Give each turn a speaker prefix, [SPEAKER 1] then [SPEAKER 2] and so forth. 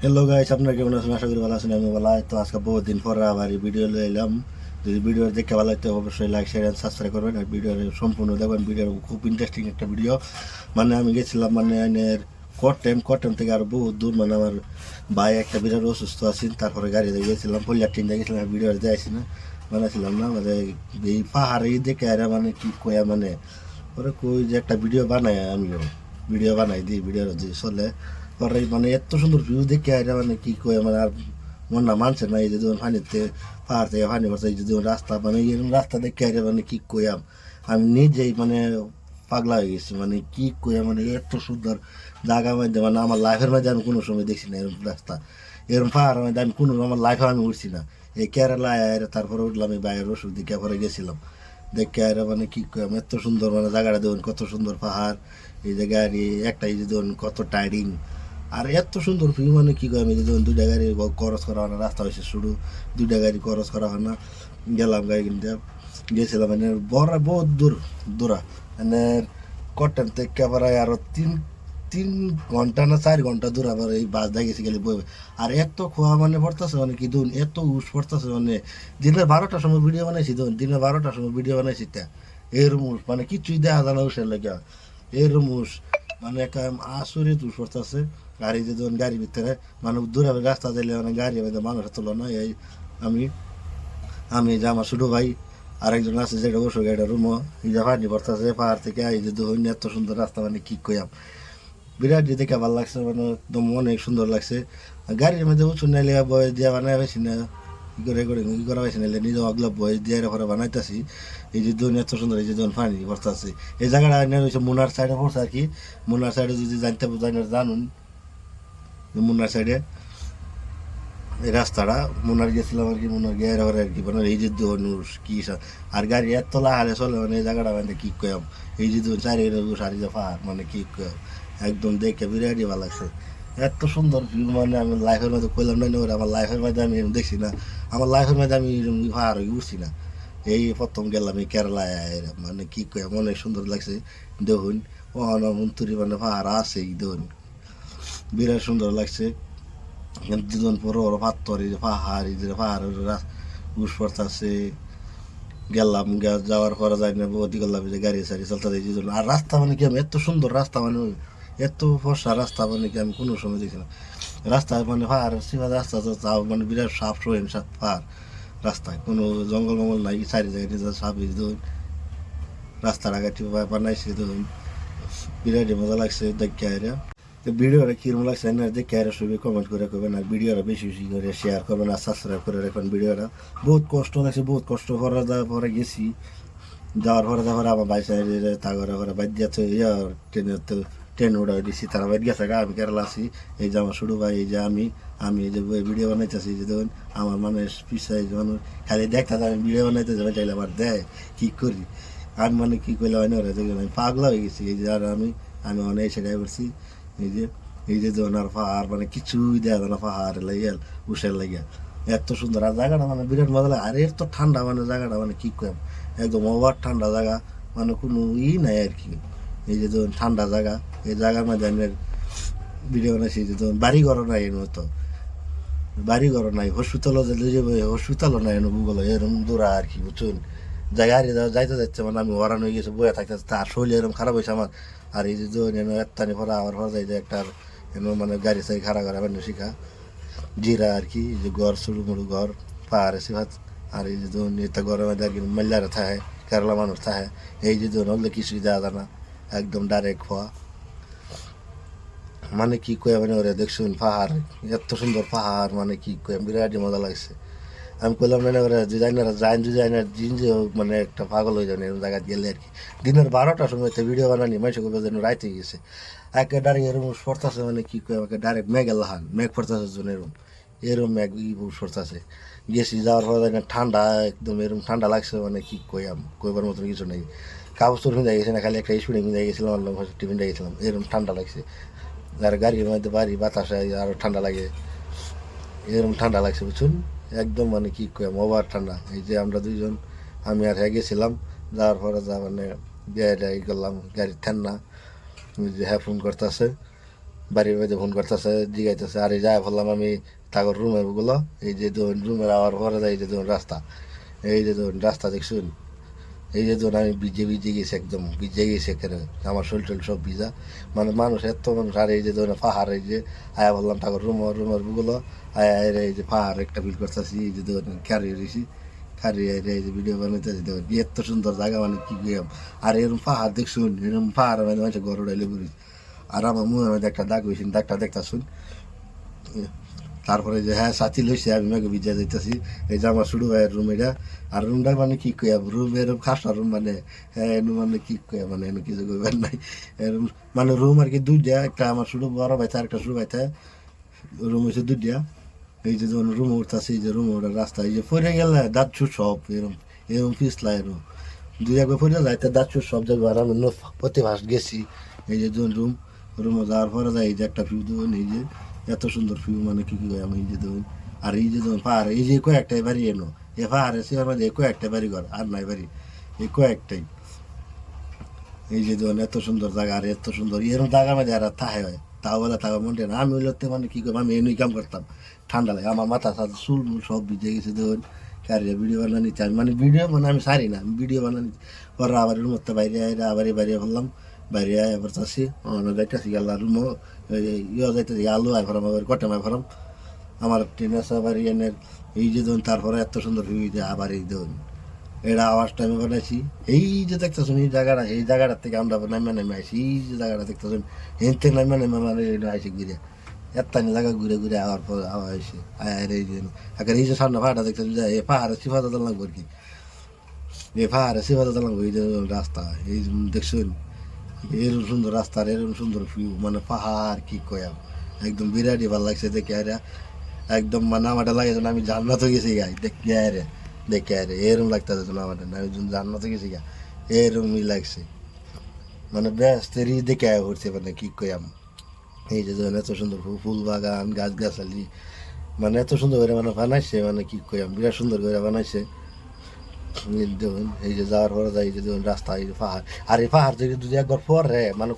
[SPEAKER 1] Hello guys, আপনারা কেমন আছেন? আশা করি ভালো আছেন। আমি ভালো তো আজকে বহুত দিন পরে আবার এই ভিডিও এলাম। যদি ভিডিও দেখে ভালো লাগতো অবশ্যই লাইক শেয়ার এন্ড সাবস্ক্রাইব করবেন আর ভিডিও সম্পূর্ণ দেখবেন। ভিডিও খুব ইন্টারেস্টিং একটা ভিডিও। মানে আমি গেছিলাম মানে এনের কটন থেকে আরো বহুত দূর। মানে আমার ভাই একটা বিরাট অসুস্থ আছেন, তারপরে গাড়িতে গেছিলাম, পল্লিয়ার ট্রেন গেছিলাম, ভিডিও যাইছি না বানাইছিলাম না। মানে এই পাহাড়ে দেখে আর মানে কি কয়া মানে ওরা কই যে একটা ভিডিও বানাই, আমিও ভিডিও বানাই দিই, ভিডিও যে চলে পরে মানে এত সুন্দর ভিউ দেখে এটা মানে কি কয় মানে আর মন না মানছে না। এই যে যখন পানিতে পাহাড় থেকে পানি পড়ছে, এই যে যখন রাস্তা মানে এরকম রাস্তা দেখে এটা মানে কি কইয়াম আমি নিজেই মানে পাগলা হয়ে গেছি। মানে কি কইয়া মানে এত সুন্দর জায়গা মধ্যে মানে আমার লাইফের মধ্যে আমি কোনো সময় দেখছি না এরকম রাস্তা, এরকম পাহাড়ের মধ্যে আমি কোনো আমার লাইফে আমি উঠছি না। এই কেরালায় তারপরে উঠলাম, এই বাইরের ওষুধ দিকে পরে গেছিলাম দেখে আর মানে কি কইয়াম এত সুন্দর মানে জায়গাটা দেখুন, কত সুন্দর পাহাড়, এই যে গাড়ি একটা, এই যে দেখুন কত টাইডিং আর এত সুন্দর ভিউ। মানে কি কয় আমি যে দেখুন দুইটা গাড়ি খরচ করা হয় না, রাস্তা হয়েছে শুরু দুইটা গাড়ি খরচ করা হয় না। গেলাম গাড়ি কিনতে গেছিলাম মানে বড় বহুত দূরা মানে কটন থেকে প্রায় আরো তিন তিন ঘন্টা না 4 ঘন্টা দূর আবার এই বাস দিয়ে গেছি গেলে বই। আর এত খোয়া মানে পড়তেছে মানে কি ধরুন এত উস পড়তেছে মানে দিনের 12টার সময় ভিডিও বানাইছি, ধরুন দিনের 12টার সময় ভিডিও বানাইছি তা এরম উস মানে কিছুই দেখা যায় না উসের লেগে, এরম উস মানে একটা আসরিত উস পড়তেছে। গাড়ি যে ধরুন গাড়ির ভিতরে মানে দূরে রাস্তা দিলে মানে গাড়ি মানুষের তুলনা এই আমি আমি যে আমার ছোটো ভাই আরেকজন আছে যেটা বসে গাড়িটা রুমও এই যে পানি পড়তেছে পাহাড় থেকে, এই যে ধরুন এত সুন্দর রাস্তা মানে কি কইয়াম বিরাট যে দেখে ভালো লাগছে, মানে একদম অনেক সুন্দর লাগছে। গাড়ির মধ্যে উঁচু নাইলে বয়স দিয়ে বানাই পাইছি না, ই করা পাইছি নাইলে নিজে অগলা বয়স দিয়ে পরে বানাইতেছি। এই যে ধরুন এত সুন্দর, এই যে ধরুন পানি পড়তেছে এই জায়গাটা হচ্ছে মুনার সাইডে পড়ছে আর কি। মুনার সাইডে যদি জানতে জানুন মুনার সাইডে এই রাস্তাটা মুনার গেছিলাম আর কি, মুনার গিয়ে আর কি মানে এই যে ধনুষ কি আর গাড়ি এত লাহারে চলে মানে এই জায়গাটা মানে কি কয়াম, এই যে ধরুন সারি যে পাহাড় মানে কি কয়াম একদম দেখে বিরাটই ভালো লাগছে। এত সুন্দর ভিউ মানে আমি লাইফের মধ্যে কইলাম না ওরা, আমার লাইফের মধ্যে আমি এরকম দেখছি না, আমার লাইফের মধ্যে আমি এরকম পাহাড় উঠছি না। এই প্রথম গেলাম এই কেরালায়, মানে কি কয়াম অনেক সুন্দর লাগছে। দেখুন অনমন্তরী মানে পাহাড় আছে দেখুন বিরাট সুন্দর লাগছে। দুজন বড় বড় পাথর, এই যে পাহাড়, এই যে পাহাড়ের উস পড়তেছে। গেলাম যাওয়ার পরে যাই না বদি করলাম যে গাড়ি সারি চলতে যাই দুজন। আর রাস্তা মানে কি আমি এত সুন্দর রাস্তা মানে এত ফর্সা রাস্তা মানে কি আমি কোনো সময় দেখছিলাম রাস্তা মানে পাহাড় সিফা রাস্তা তো তাও মানে বিরাট সাফ সোহেন সাফ পাহাড় রাস্তায় কোনো জঙ্গল মঙ্গল নাই, চারি জায়গায় সাফ ধরুন রাস্তার আগাটি বানাইছে ধরুন বিরাটই মজা লাগছে দেখে আইরা। তো ভিডিওটা কিরম লাগছে না দেখে আইরা সবই কমেন্ট করে করবেন আর ভিডিওটা বেশি বেশি করে শেয়ার করবেন আর সাবস্ক্রাইব করে রাখবেন। ভিডিওটা বহুত কষ্ট লাগছে, বহুত কষ্ট করে যাওয়ার পরে গেছি, যাওয়ার পরে আমার বাইক সাইডে তাগরে করে বাইক দিয়েছে ট্রেনের তো ট্রেন উড়াই দিছি, তারা বাইক গেছে আমি কেরালা আছি। এই যে আমার ছোটো ভাই, এই যে আমি এই যে ভিডিও বানাইতেছি, যে দেখুন আমার মানুষ পিছাই মানুষ খালি দেখতে আমি ভিডিও বানাইতে যাবে চাইলে আবার দেয় কি করি আমি মানে কি করলে হয় না ওরা দেখবেন আমি পাগলা হয়ে গেছি। এই যে আর আমি অনেক সেটাই করছি। এই যে যখন আর পাহাড় মানে কিছুই দেওয়া যায় না, পাহাড় লাগিয়াল উষের লাগিয়া এত সুন্দর আর জায়গাটা মানে বিরাট মজা লাগে। আর এর তো ঠান্ডা মানে জায়গাটা মানে কি কম একদম ওভার ঠান্ডা জায়গা, মানে কোনো নাই আর কি। এই যে ধরুন ঠান্ডা জায়গা, এই জায়গার মধ্যে আমি ভিডিও বানাইছি। যে ধরুন বাড়ি ঘর নাই এর মতো, বাড়ি ঘর নাই, হসপিটালও হসপিটালও নাই গুগল এরকম দূরা আর কি বুঝছেন। জায়গা যাইতে যাচ্ছে মানে আমি হরান হয়ে গেছে বয়ে থাকতে তার শরীর এরকম খারাপ হয়েছে আমার। আর এই যে এত্তানি ভরা আবার ভরা যায় যে একটা মানে গাড়ি সাই খাড়া করা মানে শিখা জিরা আর কি, এই যে ঘর সরু মরু ঘর পাহাড়ে সিফাত। আর এই যে ধরুন এটা ঘরের মধ্যে আর কি মাল্লারা থাকে, কেরালা মানুষ থাকে। এই যে ধরুন হলে কিছুই দেওয়া যায় না, একদম ডাইরেক্ট খোয়া মানে কি কয়ে মানে ওরা দেখছুন পাহাড় এত সুন্দর পাহাড় মানে কি কয়ে বিরাটই মজা লাগছে। আমি কইলাম না ওরা ডিজাইনার ডিজাইনার জিন যে মানে একটা পাগল হয়ে যাবে এরকম জায়গা গেলে আর কি। দিনের 12টার সময় তো ভিডিও বানানি মানুষ করবে যেন রাইতে গেছে একে ডাইরেক্ট এরকম পড়তেছে মানে কি কয়ে আমাকে ডাইরেক্ট মেঘ লাহান মেঘ পড়তেছে জন্য এরম মেঘ পড়তেছে। গেছি যাওয়ার পর ঠান্ডা একদম এরকম ঠান্ডা লাগছে মানে কি কইয়াম কইবার মতন কিছু নেই। কাগজ তোর কিনে গেছে না, খালি একটা স্পিডে কিনে গেছিলাম অনলাইন টিফিনটা গেছিলাম এরকম ঠান্ডা লাগছে। আর গাড়ির মধ্যে বাড়ি বাতাসে আরও ঠান্ডা লাগে, এরকম ঠান্ডা লাগছে বুঝুন একদম মানে কি কম ওভার ঠান্ডা। এই যে আমরা দুইজন আমি আর হ্যাঁ গেছিলাম, যাওয়ার পরে যা মানে বিয়ে করলাম গাড়ির ঠান্ডা, যে হ্যাঁ ফোন করতেছে বাড়ির মধ্যে ফোন করতেছে জিগাইতেছে, আরে যাই বললাম আমি তাগর রুমের গুলো, এই যে ধরুন রুমের আওয়ার পরে যায়, এই যে ধরুন রাস্তা, এই যে ধরুন রাস্তা দেখছুন, এই যে ধরুন আমি ভিজে ভিজে গেছি, একদম ভিজে গেছি এখানে, আমার শরীর টরীর সব ভিজা, মানে মানুষ এত মানুষ। আর এই যে ধরুন পাহাড়, এই যে আয়া বললাম তাগর রুমের গুলো, আয়া এই যে পাহাড় একটা ফিল করতেছি, এই যে ধরুন খারি রয়েছি, খারি এই যে ভিডিও বানাইতেছি, দেখুন এত সুন্দর জায়গা, মানে কি গেম। আর এরকম পাহাড় দেখছুন, এরকম পাহাড় মানে মানুষের ঘর উড়াইলে ঘুরি। আর আমার মুখের মধ্যে একটা দাগ হয়েছিল, দাগটা দেখতেছুন। তারপরে যে হ্যাঁ সাথী লইছে, আমি মেঘে ভিজা যাইতেছি, এই যে আমার শুরু ভাইয়ের রুম এটা। আর রুমটা মানে কি কইয়া, রুম এরকম খাসা রুম, মানে হ্যাঁ এনু মানে কি কইয়া, মানে এনু কিছু কইবার নাই। এরকম মানে রুম আর কি দুইটা, একটা আমার শুরু বড় ভাই থাকে, একটা শুরু ভাই থাকে, রুম হয়েছে দুইটা। এই যে যখন রুম উঠতেছে, এই যে রুম ওঠার রাস্তা, এই যে পরে গেলে দাঁত ছুট সব এরকম, এরকম পিছলা এরকম দুই একবার পরে যাইতে দাঁত ছুট সব জায়গায়। আর আমি প্রতি মাস গেছি, এই যে যখন রুমে যাওয়ার পরে যায়, এই যে একটা ভিউ দেবেন, এই যে এত সুন্দর ভিউ, মানে কি কি আমি এই যে দেবেন। আর এই যে ধরুন পাহাড়, এই যে কয়েকটাই বাড়ি এনো, এ পাহাড়ে সীমার মাঝে কয়েকটাই বাড়ি ঘর, আর নাই বাড়ি, এই কয়েকটাই। এই যে ধরুন এত সুন্দর জায়গা, আর এত সুন্দর এরকম জায়গা মাঝে আর থাহে হয়, তাও বলে তাও মনে না। আমি হইলতে মানে কি করবো, আমি এনুই কাম করতাম, ঠান্ডা লাগে আমার মাথা সাথে, চুল মুল সব ভিজে গেছে ধরুন। কারিয়া ভিডিও বানানি চাই, মানে ভিডিও মানে আমি সারি না, আমি ভিডিও বানানি পরে আবার রুম মধ্যে বাইরে আইরা আবার বাইরে ফেললাম, বাইরে আবার চাষি যাইতেছি আল্লাহ রুম, ইয়ে যাইতেছি আলু আই ফরাম, আবার কটে মাই ফরাম, আমার ট্রেনে আছে আবার ইয়েনের। এই যে ধরুন তারপরে এত সুন্দর ভিউ, যে আবার এই ধরুন এটা আওয়াজটা আমি বানাইছি। এই যে দেখতেছেন এই জায়গাটা, এই জায়গাটার থেকে আমরা নেমে আইসি, এই যে জায়গাটা দেখতেছেন, এর থেকে নেমে মানে আইসি ঘুরে, এত্তানি জায়গা ঘুরে ঘুরে আওয়ার পর আওয়া আইসি আয়ের। এই যে এখন এই যে সামনে পাহাড়টা দেখতেছেন, যে এই পাহাড়ে সিফাতে লাগবো আর কি, এই পাহাড়ে সিফাতে লাগবো, এই যে রাস্তা, এই যে দেখছেন এরকম সুন্দর রাস্তা, আর এরকম সুন্দর ভিউ, মানে পাহাড় কি কয়াম, একদম বিরাটই ভালো লাগছে দেখে। আর একদম মানে আমারটা লাগে যেন আমি জান্নাত গেছি গাই দেখে আরে, দেখে আরে এরকম লাগতেছে যেন আমাদের আমি যখন জান্নাত গেছি গা, এরকমই লাগছে, মানে ব্যস্তেরই দেখে ঘুরছে, মানে কি কয়াম। এই যে ধরেন এত সুন্দর ফুল বাগান, গাছ গাছালি, মানে এত সুন্দর করে মানে বানাইছে, মানে কি কয়াম, বিরাট সুন্দর করে বানাইছে। এই দেখুন এই যে যাওয়ার পরে যাই, এই যে দেখুন রাস্তা, এই যে পাহাড়, আর এই পাহাড় থেকে যদি একবার পরে মানে